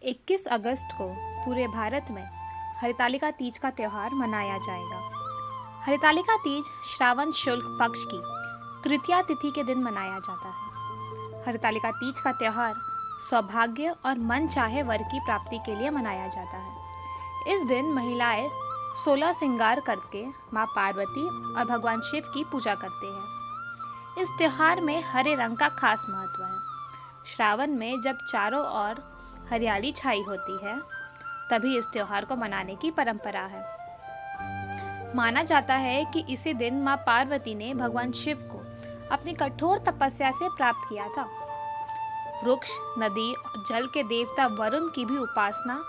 21 अगस्त को पूरे भारत में हरितालिका तीज का त्यौहार मनाया जाएगा। हरितालिका तीज श्रावण शुक्ल पक्ष की तृतीया तिथि के दिन मनाया जाता है। हरितालिका तीज का त्यौहार सौभाग्य और मन चाहे वर की प्राप्ति के लिए मनाया जाता है। इस दिन महिलाएं 16 श्रृंगार करके माँ पार्वती और भगवान शिव की पूजा करते हैं। इस त्यौहार में हरे रंग का खास महत्व है। श्रावण में जब चारों ओर हरियाली छाई होती है तभी इस त्योहार को मनाने की परंपरा है। माना जाता है कि इसी दिन माँ पार्वती ने भगवान शिव को अपनी कठोर तपस्या से प्राप्त किया था। वृक्ष, नदी और जल के देवता वरुण की भी उपासना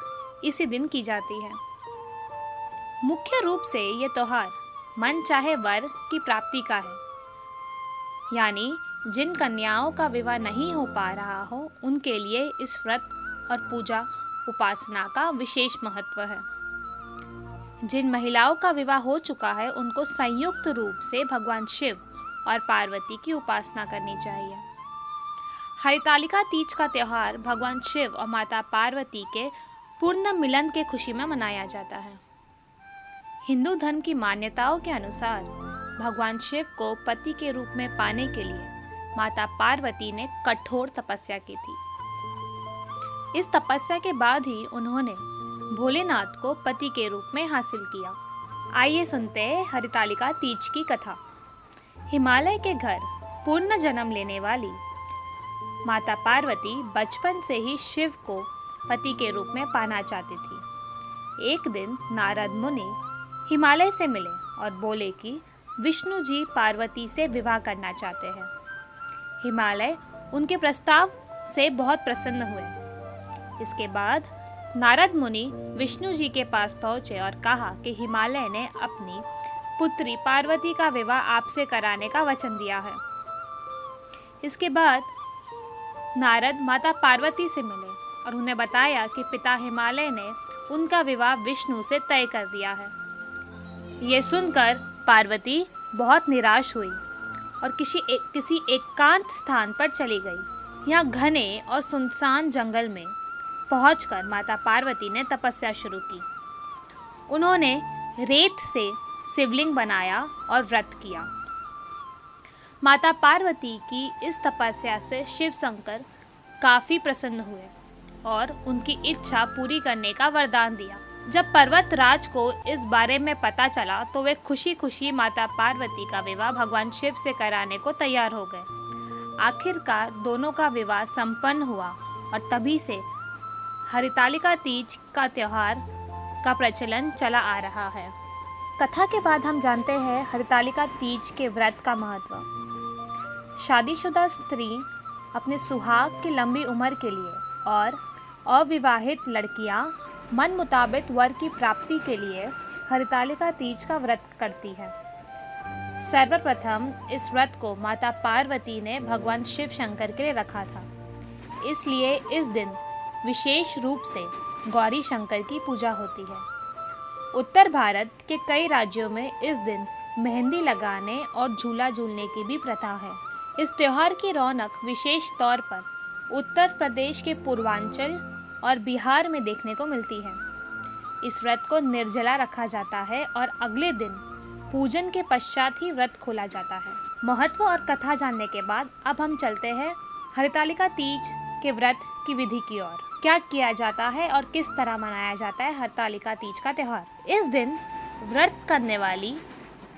इसी दिन की जाती है। मुख्य रूप से ये त्योहार मन चाहे वर की प्राप्ति का है, यानी जिन कन्याओं का विवाह नहीं हो पा रहा हो उनके लिए इस व्रत और पूजा उपासना का विशेष महत्व है। जिन महिलाओं का विवाह हो चुका है उनको संयुक्त रूप से भगवान शिव और पार्वती की उपासना करनी चाहिए। हरितालिका तीज का त्यौहार भगवान शिव और माता पार्वती के पूर्ण मिलन के खुशी में मनाया जाता है। हिंदू धर्म की मान्यताओं के अनुसार भगवान शिव को पति के रूप में पाने के लिए माता पार्वती ने कठोर तपस्या की थी। इस तपस्या के बाद ही उन्होंने भोलेनाथ को पति के रूप में हासिल किया। आइए सुनते हैं हरितालिका तीज की कथा। हिमालय के घर पूर्ण जन्म लेने वाली माता पार्वती बचपन से ही शिव को पति के रूप में पाना चाहती थी। एक दिन नारद मुनि हिमालय से मिले और बोले कि विष्णु जी पार्वती से विवाह करना चाहते हैं। हिमालय उनके प्रस्ताव से बहुत प्रसन्न हुए। इसके बाद नारद मुनि विष्णु जी के पास पहुंचे और कहा कि हिमालय ने अपनी पुत्री पार्वती का विवाह आपसे कराने का वचन दिया है। इसके बाद नारद माता पार्वती से मिले और उन्हें बताया कि पिता हिमालय ने उनका विवाह विष्णु से तय कर दिया है। ये सुनकर पार्वती बहुत निराश हुई और किसी एकांत स्थान पर चली गई। यहाँ घने और सुनसान जंगल में पहुंचकर माता पार्वती ने तपस्या शुरू की। उन्होंने रेत से शिवलिंग बनाया और व्रत किया। माता पार्वती की इस तपस्या से शिव शंकर काफी प्रसन्न हुए और उनकी इच्छा पूरी करने का वरदान दिया। जब पर्वतराज को इस बारे में पता चला तो वे खुशी खुशी माता पार्वती का विवाह भगवान शिव से कराने को तैयार हो गए। आखिरकार दोनों का विवाह संपन्न हुआ और तभी से हरितालिका तीज का त्यौहार का प्रचलन चला आ रहा है। कथा के बाद हम जानते हैं हरितालिका तीज के व्रत का महत्व। शादीशुदा स्त्री अपने सुहाग की लंबी उम्र के लिए और अविवाहित लड़कियां मन मुताबिक वर की प्राप्ति के लिए हरितालिका तीज का व्रत करती है। सर्वप्रथम इस व्रत को माता पार्वती ने भगवान शिव शंकर के लिए रखा था, इसलिए इस दिन विशेष रूप से गौरी शंकर की पूजा होती है। उत्तर भारत के कई राज्यों में इस दिन मेहंदी लगाने और झूला झूलने की भी प्रथा है। इस त्योहार की रौनक विशेष तौर पर उत्तर प्रदेश के पूर्वांचल और बिहार में देखने को मिलती है। इस व्रत को निर्जला रखा जाता है और अगले दिन पूजन के पश्चात ही व्रत खोला जाता है। महत्व और कथा जानने के बाद अब हम चलते हैं हरितालिका तीज के व्रत की विधि की ओर। क्या किया जाता है और किस तरह मनाया जाता है हरितालिका तीज का त्यौहार। इस दिन व्रत करने वाली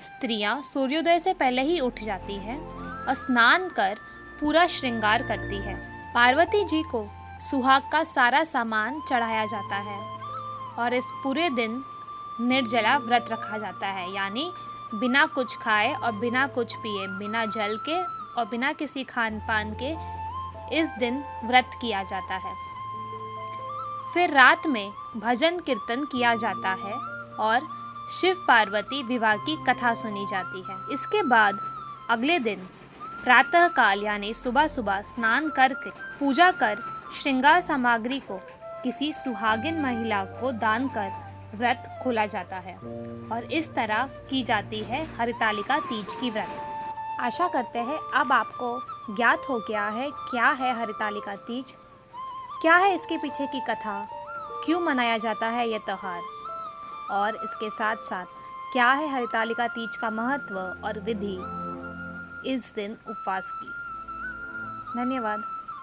स्त्रियां सूर्योदय से पहले ही उठ जाती है और स्नान कर पूरा श्रृंगार करती है। पार्वती जी को सुहाग का सारा सामान चढ़ाया जाता है और इस पूरे दिन निर्जला व्रत रखा जाता है, यानी बिना कुछ खाए और बिना कुछ पिए, बिना जल के और बिना किसी खान पान के इस दिन व्रत किया जाता है। फिर रात में भजन कीर्तन किया जाता है और शिव पार्वती विवाह की कथा सुनी जाती है। इसके बाद अगले दिन प्रातः काल यानी सुबह सुबह स्नान करके पूजा कर श्रृंगार सामग्री को किसी सुहागिन महिला को दान कर व्रत खोला जाता है और इस तरह की जाती है हरितालिका तीज की व्रत। आशा करते हैं अब आपको ज्ञात हो गया है क्या है हरितालिका तीज। क्या है इसके पीछे की कथा, क्यों मनाया जाता है यह त्यौहार, और इसके साथ साथ क्या है हरितालिका तीज का महत्व और विधि इस दिन उपवास की। धन्यवाद।